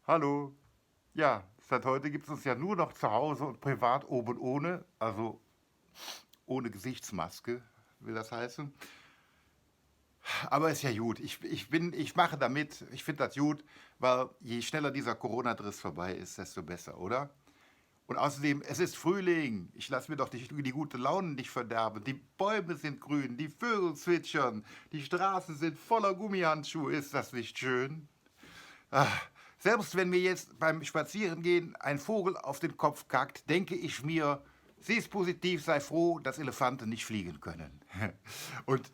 Hallo. Ja, seit heute gibt es uns ja nur noch zu Hause und privat oben ohne, also ohne Gesichtsmaske, will das heißen. Aber ist ja gut. Ich mache damit, ich finde das gut, weil je schneller dieser Corona-Driss vorbei ist, desto besser, oder? Und außerdem, es ist Frühling. Ich lasse mir doch die gute Laune nicht verderben. Die Bäume sind grün, die Vögel zwitschern, die Straßen sind voller Gummihandschuhe. Ist das nicht schön? Ah, selbst wenn mir jetzt beim Spazierengehen ein Vogel auf den Kopf kackt, denke ich mir, sieh's positiv, sei froh, dass Elefanten nicht fliegen können. Und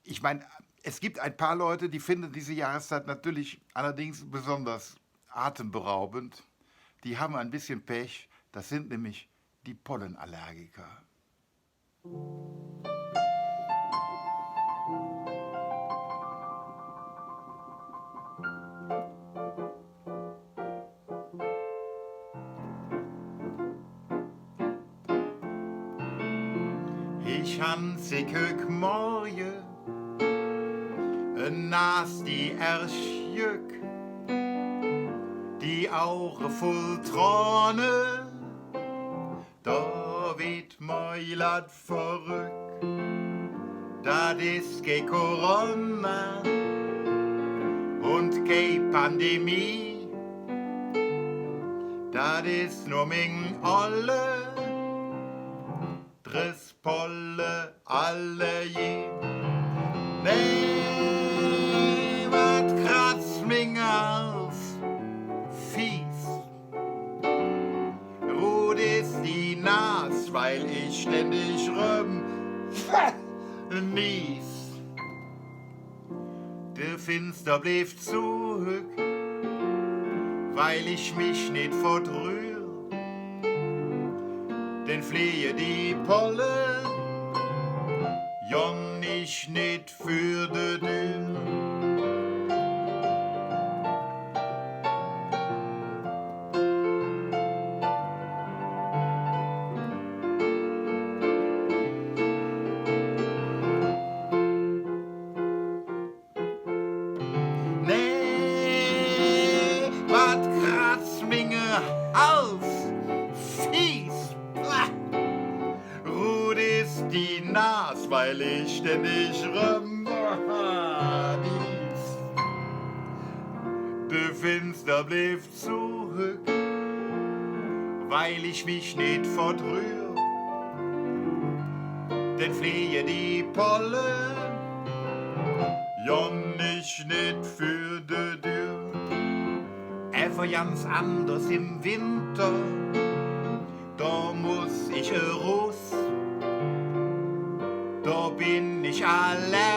ich meine, es gibt ein paar Leute, die finden diese Jahreszeit natürlich allerdings besonders atemberaubend. Die haben ein bisschen Pech, das sind nämlich die Pollenallergiker. Ich han sikkert morgen een naast die erschjuk, die Augen voll Tränen, da wird mij laat verrückt. Dat is geen Corona und keine Pandemie, dat is nur mijn alle, Driss Polle alle je. Nee, wat kratzt mijn Hals, fies. Rot ist die Nas, weil ich ständig nies. Der Finster blieb zurück, weil ich mich nicht verdrühr. Denn fliehe die Polle, Jon ich nicht für de Dür. Nee, wat kratzt minge Hals, fies. Rot ist die Nas, weil ich ständig nies. De Finster blieb zurück, weil ich mich nicht verdrühr. Denn fliehe die Pollen, Jon ich nicht für de Dür. Einfach ganz anders im Winter, da muss ich raus. Da bin ich allein.